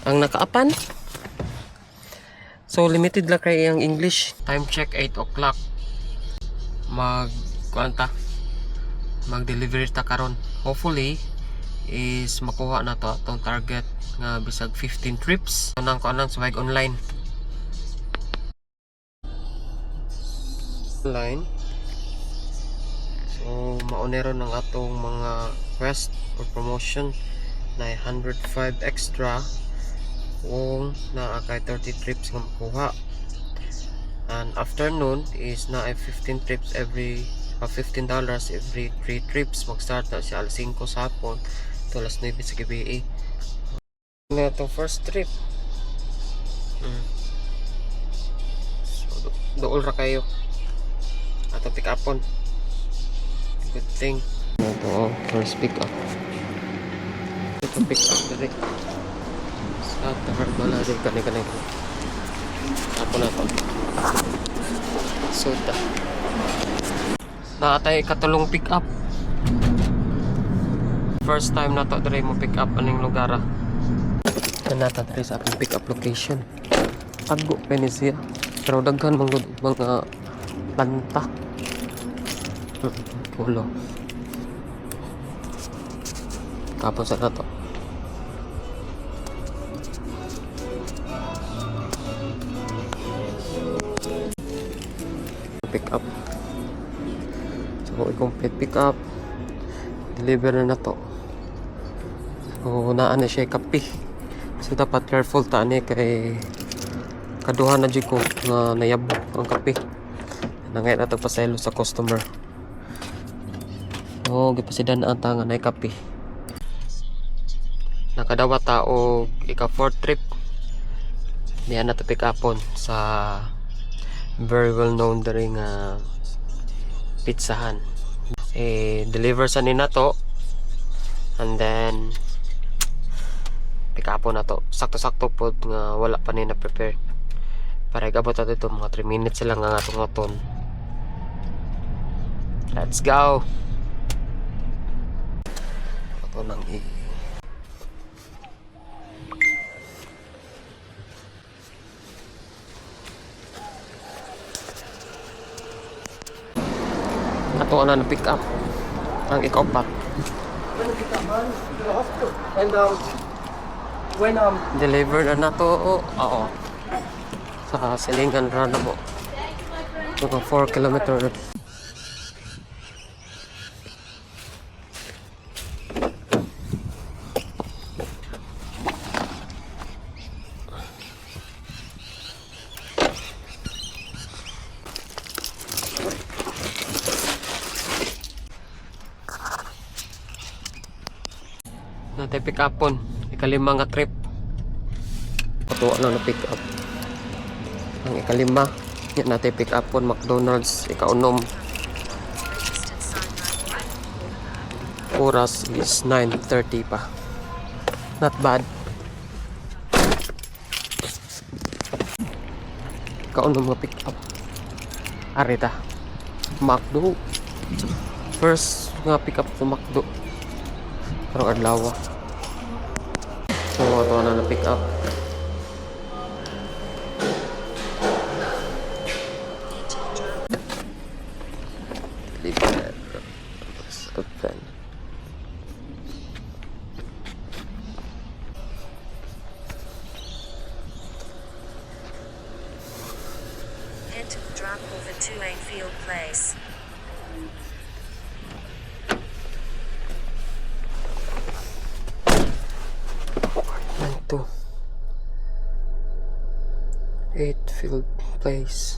ang nakaapan. So limited lang kay ang English. Time check 8 o'clock. Mag-deliver ta karon. Hopefully is makuha na to atong target nga bisag 15 trips. Nang kuanang swag online. So maunero ng atong mga quest or promotion na 105 extra kung na kay 30 trips nga makuha. And afternoon is na 15 trips every $15 every 3 trips. Mag-start na siya alas 5 sa hapon to alas 9 sa gabi. Na itong first trip. So dool ra kayo ato pick upon. Good thing. Ito first pick up. Ito pick up dali sa Tarbala din kani ako na to soda natay katulong pick up. First time na to diri mo pick up aning lugar nata diri sa akong pick up location. Tago pa ni siya pero daghan mga planta pulo tapos na to pick up. So i-complete pick up, deliver na to. So naan na siya kape. So dapat careful ta ni kay kaduha na jud ko nga nayabok ang kape. Nangay na to pasaylo sa customer. So gipasidan ang ta nga nay kape. Nakadawa ta og ika 4th trip. Diyan na to pick upon sa very well known diri nga pizzahan. Deliver sa nina to and then pick up na to. Sakto-sakto pod nga wala pa ni na prepare. Para igabot ato dito mga 3 minutes lang nga atong oton. Let's go. Ato nang ato na pick up ang ikapat. And when delivered na to oo sa Silingan ra na mo. Mga 4 kilometer. Natay pick upon ikalima nga trip. Patuwa lang na pick up ang ikalima. Yan natay pick upon McDonald's ikaunom. Oras is 9:30 pa. Not bad. Ikaunom nga pick up. Arita McDo. First nga pick up sa McDo karong adlaw. So ato na pick up. Deliver. Open. Head to the drop off at 2A Field Place. To 8 Field Place.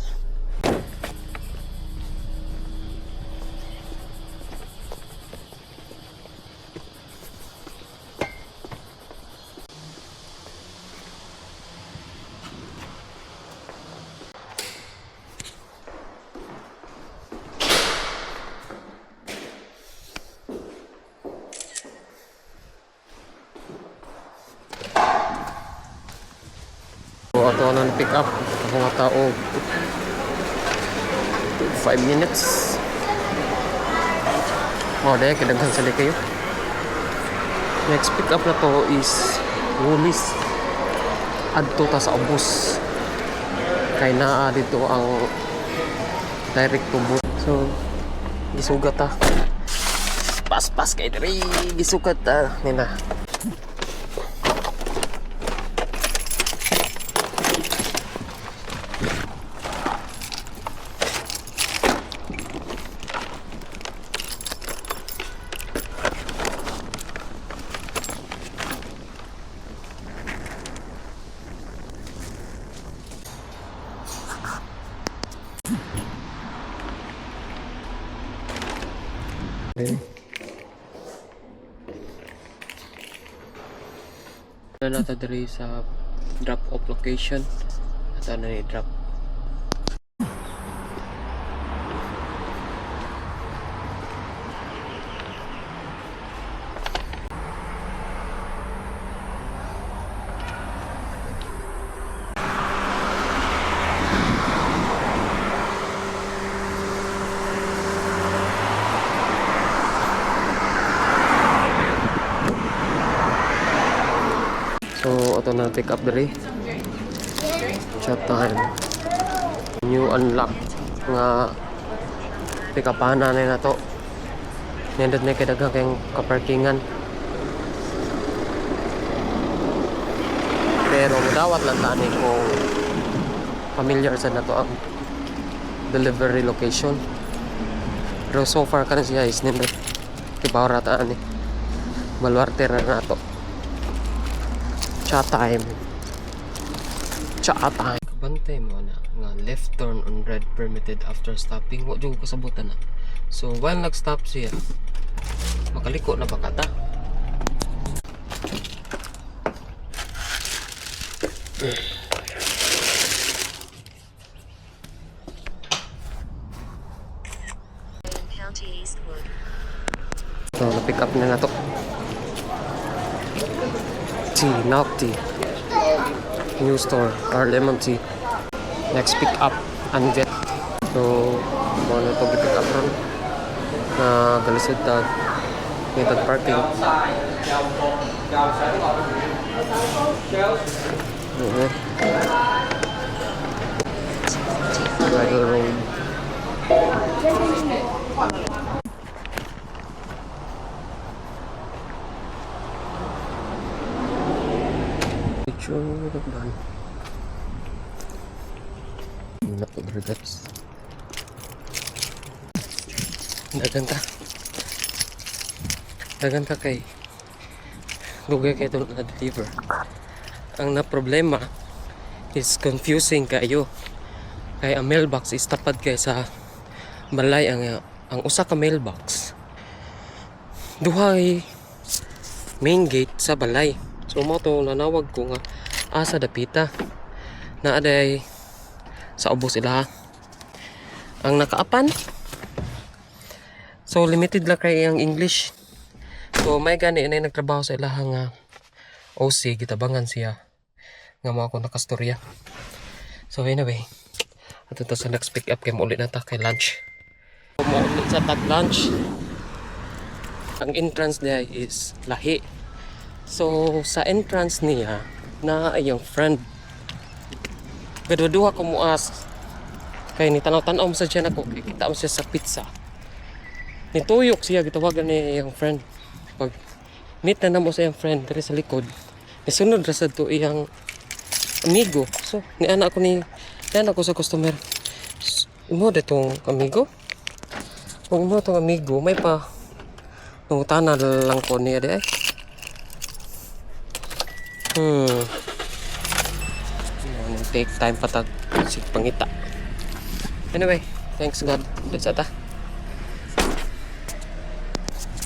Ato na pick up ako nga tao 5 minutes. Dahil kidaghan sali kayo. Next pick up na to is Woolies. adto ta sa ubos. Kay naa dito ang direct to bus. So gisugat ta. Pas kay diri gisugat ta nila. Na nata diri sa drop off location at ano ni drop. So, ito na pick up diri. Chat time. New unlock nga pick upan na na to. Nindot na kidagang kayong kaparkingan. Pero dawat lang tani kung familiar sa na to ang delivery location. Pero so far ka na siya is nindot. Kibawra taan eh. Baluarte na to. Chat time. Kabantay mo na nga left turn on red permitted after stopping. Wa jud ko kasabutan na. So while nag-stop siya, makaliko na ba kata? County Eastwood. So na-pick up na to. Milk tea. New store or lemon tea. Next pick up and vet. So mo na to pick up ron na galisod tag metag parking. Bridle road. Picture ban. Wala po regards. Dagan ka kay dugay kay ito na deliver. Ang na problema is confusing kayo. Kay ang mailbox is tapad kay sa balay ang usa ka mailbox. Duhay main gate sa balay. So mo to nanawag ko nga asa dapita na aday sa ubos sila ang nakaapan. So limited lang kay ang English. So may gani na nagtrabaho sa ilaha nga OC gitabangan siya nga mo ako nakastorya. So anyway, ato to sa next pick up kay mo ulit na ta kay lunch. Mo ulit sa tag lunch. Ang entrance niya is lahi. So sa entrance niya na yung friend. Gadwa-duha ko muas. Kay ni tanaw-tanaw mo sa dyan ako. Kay kita mo siya sa pizza. Nituyok siya. Gitawagan niya yung friend. Pag meet na mo sa yung friend. Dari sa likod. Nisunod rasad to iyang amigo. So, niana ako sa customer. Imo da itong amigo? Kung imo itong amigo, may pa nungutana lang ko niya di ay. Take time patag si pangita. Anyway, thanks God. Let's ata.